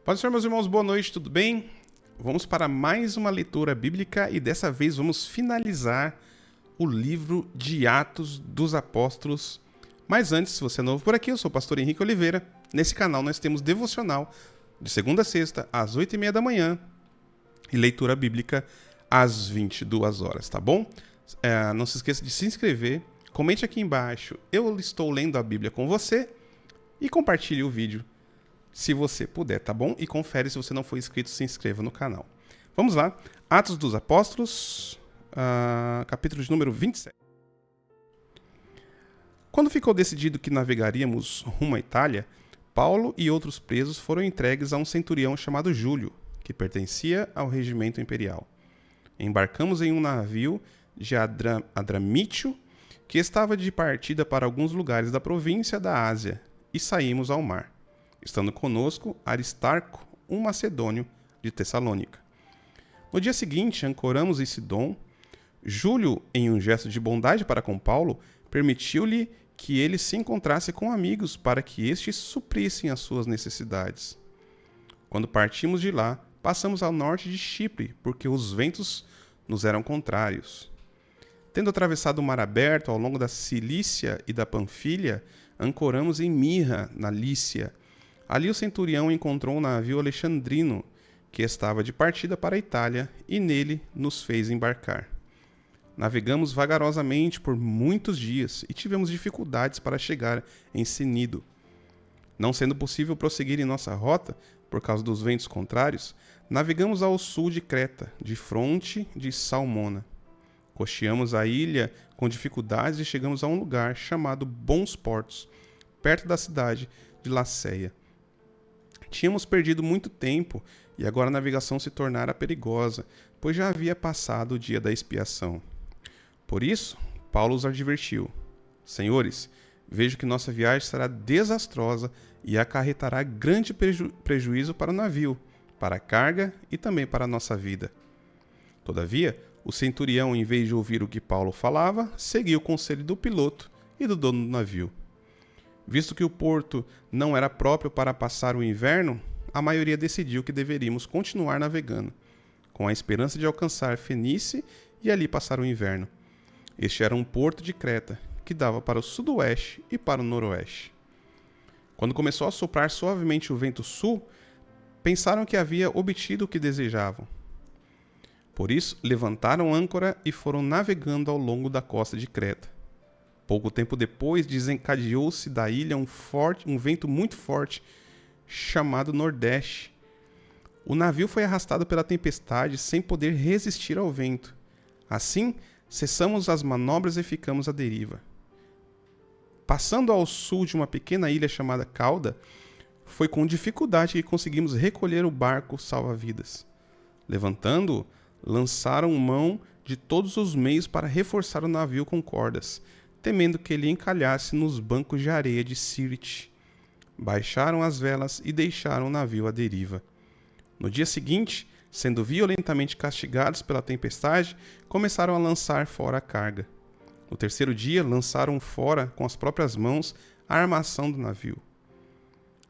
Pode ser, meus irmãos, boa noite, tudo bem? Vamos para mais uma leitura bíblica e dessa vez vamos finalizar o livro de Atos dos Apóstolos. Mas antes, se você é novo por aqui, eu sou o pastor Henrique Oliveira. Nesse canal nós temos devocional de segunda a sexta, às 8h30 da manhã e leitura bíblica às 22 horas, tá bom? Não se esqueça de se inscrever, comente aqui embaixo, eu estou lendo a Bíblia com você e compartilhe o vídeo se você puder, tá bom? E confere, se você não for inscrito, se inscreva no canal. Vamos lá, Atos dos Apóstolos, capítulo de número 27. Quando ficou decidido que navegaríamos rumo à Itália, Paulo e outros presos foram entregues a um centurião chamado Júlio, que pertencia ao regimento imperial. Embarcamos em um navio de Adramítio, que estava de partida para alguns lugares da província da Ásia, e saímos ao mar, estando conosco Aristarco, um macedônio de Tessalônica. No dia seguinte, ancoramos em Sidom. Júlio, em um gesto de bondade para com Paulo, permitiu-lhe que ele se encontrasse com amigos para que estes suprissem as suas necessidades. Quando partimos de lá, passamos ao norte de Chipre, porque os ventos nos eram contrários. Tendo atravessado o mar aberto ao longo da Cilícia e da Panfilha, ancoramos em Mirra, na Lícia. Ali o centurião encontrou um navio alexandrino, que estava de partida para a Itália, e nele nos fez embarcar. Navegamos vagarosamente por muitos dias e tivemos dificuldades para chegar em Cnido. Não sendo possível prosseguir em nossa rota, por causa dos ventos contrários, navegamos ao sul de Creta, de fronte de Salmona. Costeamos a ilha com dificuldades e chegamos a um lugar chamado Bons Portos, perto da cidade de Laceia. Tínhamos perdido muito tempo e agora a navegação se tornara perigosa, pois já havia passado o dia da expiação. Por isso, Paulo os advertiu: Senhores, vejo que nossa viagem será desastrosa e acarretará grande prejuízo para o navio, para a carga e também para a nossa vida. Todavia, o centurião, em vez de ouvir o que Paulo falava, seguiu o conselho do piloto e do dono do navio. Visto que o porto não era próprio para passar o inverno, a maioria decidiu que deveríamos continuar navegando, com a esperança de alcançar Fenícia e ali passar o inverno. Este era um porto de Creta, que dava para o sudoeste e para o noroeste. Quando começou a soprar suavemente o vento sul, pensaram que havia obtido o que desejavam. Por isso, levantaram âncora e foram navegando ao longo da costa de Creta. Pouco tempo depois, desencadeou-se da ilha um vento muito forte, chamado Nordeste. O navio foi arrastado pela tempestade sem poder resistir ao vento. Assim, cessamos as manobras e ficamos à deriva. Passando ao sul de uma pequena ilha chamada Cauda, foi com dificuldade que conseguimos recolher o barco salva-vidas. Levantando-o, lançaram mão de todos os meios para reforçar o navio com cordas, temendo que ele encalhasse nos bancos de areia de Sirte. Baixaram as velas e deixaram o navio à deriva. No dia seguinte, sendo violentamente castigados pela tempestade, começaram a lançar fora a carga. No terceiro dia, lançaram fora com as próprias mãos a armação do navio.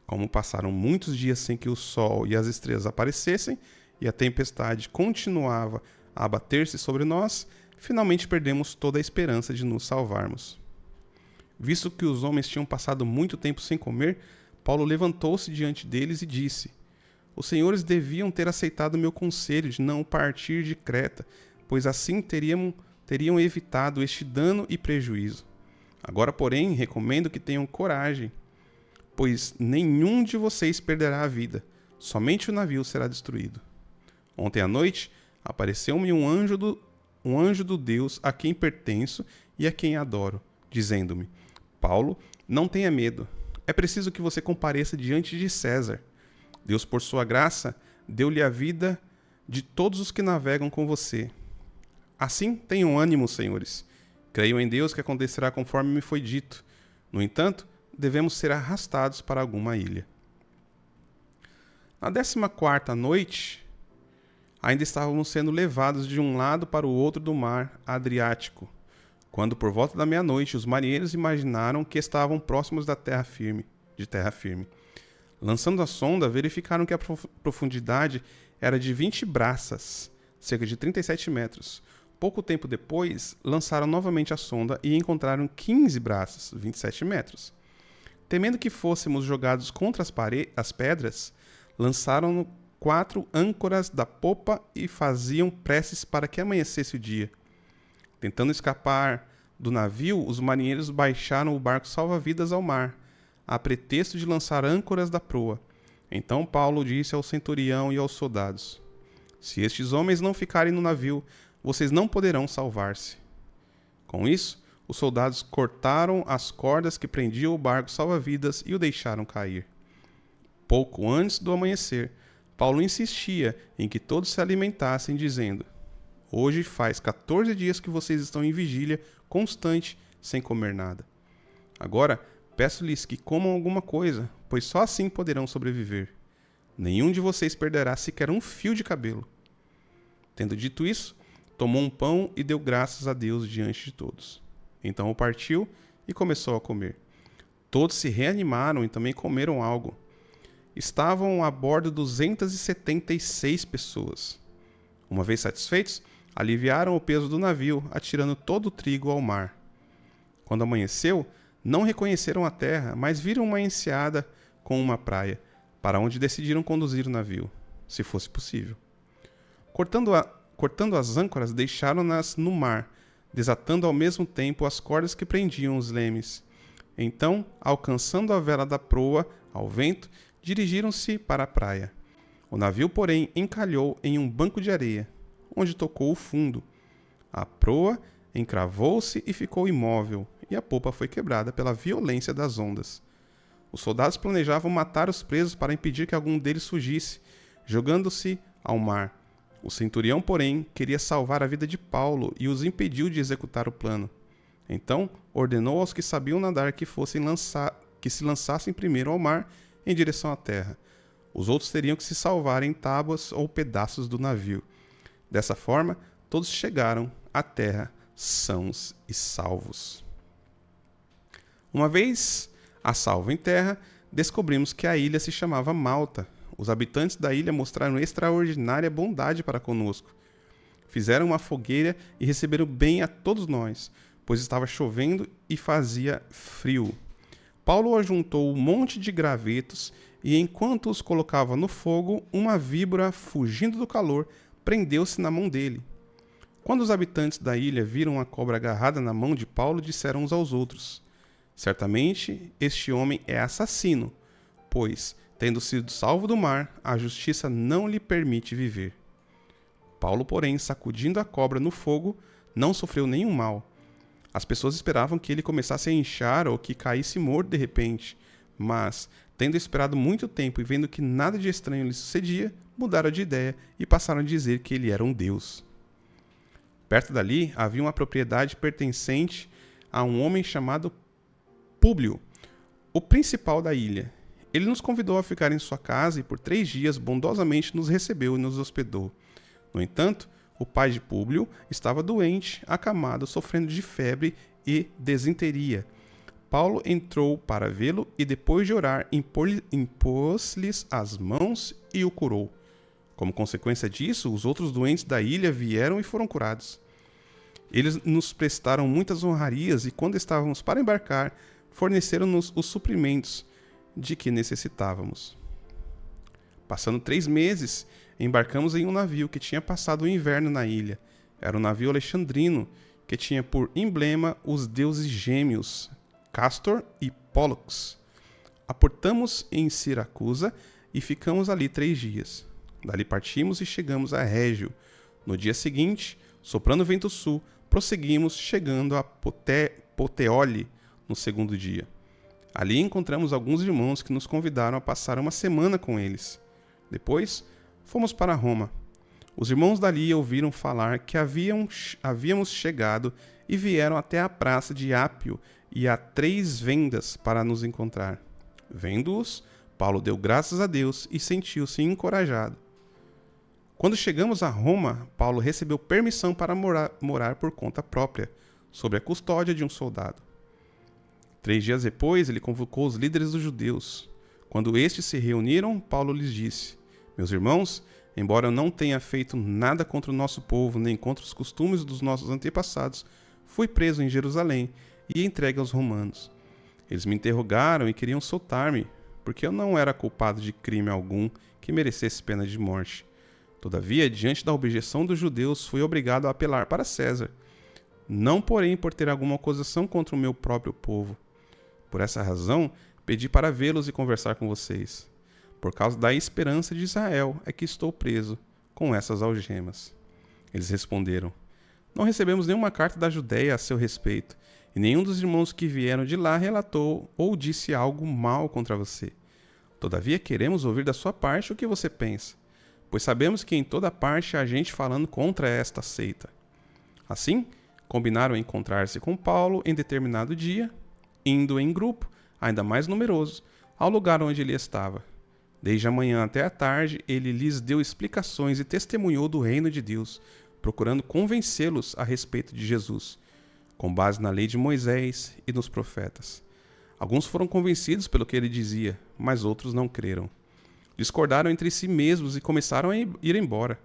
Como passaram muitos dias sem que o sol e as estrelas aparecessem, e a tempestade continuava a abater-se sobre nós, finalmente perdemos toda a esperança de nos salvarmos. Visto que os homens tinham passado muito tempo sem comer, Paulo levantou-se diante deles e disse: Os senhores deviam ter aceitado meu conselho de não partir de Creta, pois assim teriam evitado este dano e prejuízo. Agora, porém, recomendo que tenham coragem, pois nenhum de vocês perderá a vida, somente o navio será destruído. Ontem à noite, apareceu-me um anjo do Deus a quem pertenço e a quem adoro, dizendo-me: Paulo, não tenha medo. É preciso que você compareça diante de César. Deus, por sua graça, deu-lhe a vida de todos os que navegam com você. Assim, tenham ânimo, senhores. Creio em Deus que acontecerá conforme me foi dito. No entanto, devemos ser arrastados para alguma ilha. Na 14ª noite, ainda estávamos sendo levados de um lado para o outro do mar Adriático, quando por volta da meia-noite os marinheiros imaginaram que estavam próximos de terra firme. Lançando a sonda, verificaram que a profundidade era de 20 braças, cerca de 37 metros. Pouco tempo depois, lançaram novamente a sonda e encontraram 15 braças, 27 metros. Temendo que fôssemos jogados contra as pedras, lançaram 4 âncoras da popa e faziam preces para que amanhecesse o dia. Tentando escapar do navio, os marinheiros baixaram o barco salva-vidas ao mar, a pretexto de lançar âncoras da proa. Então Paulo disse ao centurião e aos soldados: Se estes homens não ficarem no navio, vocês não poderão salvar-se. Com isso, os soldados cortaram as cordas que prendiam o barco salva-vidas e o deixaram cair. Pouco antes do amanhecer, Paulo insistia em que todos se alimentassem, dizendo: Hoje faz 14 dias que vocês estão em vigília constante, sem comer nada. Agora, peço-lhes que comam alguma coisa, pois só assim poderão sobreviver. Nenhum de vocês perderá sequer um fio de cabelo. Tendo dito isso, tomou um pão e deu graças a Deus diante de todos. Então o partiu e começou a comer. Todos se reanimaram e também comeram algo. Estavam a bordo 276 pessoas. Uma vez satisfeitos, aliviaram o peso do navio, atirando todo o trigo ao mar. Quando amanheceu, não reconheceram a terra, mas viram uma enseada com uma praia, para onde decidiram conduzir o navio, se fosse possível. Cortando as âncoras, deixaram-nas no mar, desatando ao mesmo tempo as cordas que prendiam os lemes. Então, alcançando a vela da proa ao vento, dirigiram-se para a praia. O navio, porém, encalhou em um banco de areia, onde tocou o fundo. A proa encravou-se e ficou imóvel, e a popa foi quebrada pela violência das ondas. Os soldados planejavam matar os presos para impedir que algum deles fugisse, jogando-se ao mar. O centurião, porém, queria salvar a vida de Paulo e os impediu de executar o plano. Então, ordenou aos que sabiam nadar que se lançassem primeiro ao mar em direção à terra. Os outros teriam que se salvar em tábuas ou pedaços do navio. Dessa forma, todos chegaram à terra sãos e salvos. Uma vez a salvo em terra, descobrimos que a ilha se chamava Malta. Os habitantes da ilha mostraram extraordinária bondade para conosco. Fizeram uma fogueira e receberam bem a todos nós, pois estava chovendo e fazia frio. Paulo ajuntou um monte de gravetos e, enquanto os colocava no fogo, uma víbora, fugindo do calor, prendeu-se na mão dele. Quando os habitantes da ilha viram a cobra agarrada na mão de Paulo, disseram uns aos outros: Certamente este homem é assassino, pois, tendo sido salvo do mar, a justiça não lhe permite viver. Paulo, porém, sacudindo a cobra no fogo, não sofreu nenhum mal. As pessoas esperavam que ele começasse a inchar ou que caísse morto de repente, mas, tendo esperado muito tempo e vendo que nada de estranho lhe sucedia, mudaram de ideia e passaram a dizer que ele era um deus. Perto dali havia uma propriedade pertencente a um homem chamado Públio, o principal da ilha. Ele nos convidou a ficar em sua casa e por 3 dias bondosamente nos recebeu e nos hospedou. No entanto, o pai de Públio estava doente, acamado, sofrendo de febre e desinteria. Paulo entrou para vê-lo e, depois de orar, impôs-lhes as mãos e o curou. Como consequência disso, os outros doentes da ilha vieram e foram curados. Eles nos prestaram muitas honrarias e, quando estávamos para embarcar, forneceram-nos os suprimentos de que necessitávamos. Passando 3 meses, embarcamos em um navio que tinha passado o inverno na ilha. Era um navio alexandrino, que tinha por emblema os deuses gêmeos, Castor e Pólux. Aportamos em Siracusa e ficamos ali 3 dias. Dali partimos e chegamos a Régio. No dia seguinte, soprando vento sul, prosseguimos, chegando a Puteoli no 2º dia. Ali encontramos alguns irmãos que nos convidaram a passar uma semana com eles. Depois, fomos para Roma. Os irmãos dali ouviram falar que havíamos chegado e vieram até a praça de Ápio e a 3 vendas para nos encontrar. Vendo-os, Paulo deu graças a Deus e sentiu-se encorajado. Quando chegamos a Roma, Paulo recebeu permissão para morar por conta própria, sob a custódia de um soldado. 3 dias depois, ele convocou os líderes dos judeus. Quando estes se reuniram, Paulo lhes disse: Meus irmãos, embora eu não tenha feito nada contra o nosso povo, nem contra os costumes dos nossos antepassados, fui preso em Jerusalém e entregue aos romanos. Eles me interrogaram e queriam soltar-me, porque eu não era culpado de crime algum que merecesse pena de morte. Todavia, diante da objeção dos judeus, fui obrigado a apelar para César, não porém por ter alguma acusação contra o meu próprio povo. Por essa razão, pedi para vê-los e conversar com vocês. Por causa da esperança de Israel é que estou preso com essas algemas. Eles responderam: Não recebemos nenhuma carta da Judéia a seu respeito, e nenhum dos irmãos que vieram de lá relatou ou disse algo mal contra você. Todavia queremos ouvir da sua parte o que você pensa, pois sabemos que em toda parte há gente falando contra esta seita. Assim, combinaram encontrar-se com Paulo em determinado dia, indo em grupo, ainda mais numeroso, ao lugar onde ele estava. Desde a manhã até a tarde, ele lhes deu explicações e testemunhou do reino de Deus, procurando convencê-los a respeito de Jesus, com base na lei de Moisés e nos profetas. Alguns foram convencidos pelo que ele dizia, mas outros não creram. Discordaram entre si mesmos e começaram a ir embora,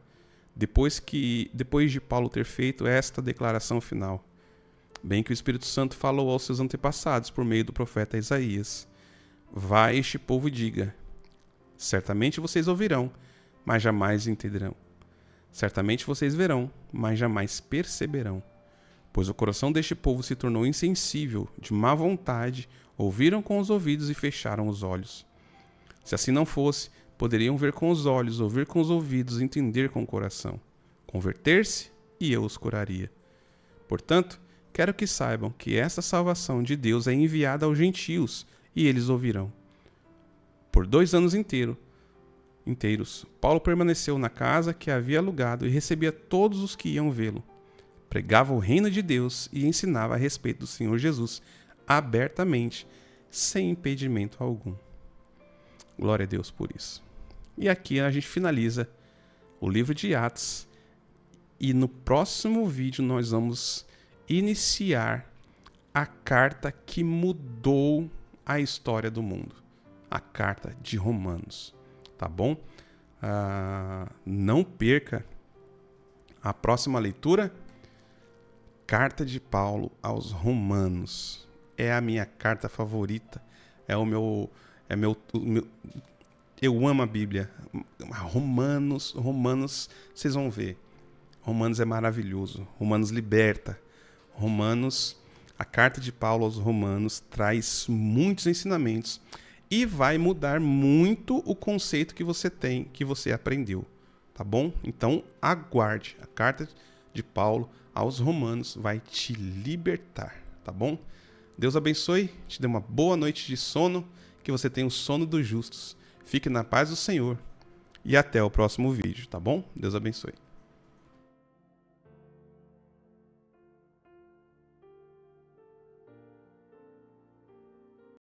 depois de Paulo ter feito esta declaração final. Bem que o Espírito Santo falou aos seus antepassados por meio do profeta Isaías: Vá a este povo e diga: Certamente vocês ouvirão, mas jamais entenderão. Certamente vocês verão, mas jamais perceberão. Pois o coração deste povo se tornou insensível, de má vontade, ouviram com os ouvidos e fecharam os olhos. Se assim não fosse, poderiam ver com os olhos, ouvir com os ouvidos, entender com o coração, converter-se e eu os curaria. Portanto, quero que saibam que esta salvação de Deus é enviada aos gentios e eles ouvirão. Por 2 anos inteiros, Paulo permaneceu na casa que havia alugado e recebia todos os que iam vê-lo. Pregava o reino de Deus e ensinava a respeito do Senhor Jesus abertamente, sem impedimento algum. Glória a Deus por isso. E aqui a gente finaliza o livro de Atos. E no próximo vídeo nós vamos iniciar a carta que mudou a história do mundo. A carta de Romanos. Tá bom? Não perca a próxima leitura. Carta de Paulo aos Romanos. É a minha carta favorita. Eu amo a Bíblia. Romanos, vocês vão ver. Romanos é maravilhoso. Romanos liberta. Romanos, a carta de Paulo aos Romanos traz muitos ensinamentos e vai mudar muito o conceito que você tem, que você aprendeu, tá bom? Então, aguarde. A carta de Paulo aos Romanos vai te libertar, tá bom? Deus abençoe, te dê uma boa noite de sono, que você tenha o sono dos justos. Fique na paz do Senhor e até o próximo vídeo, tá bom? Deus abençoe.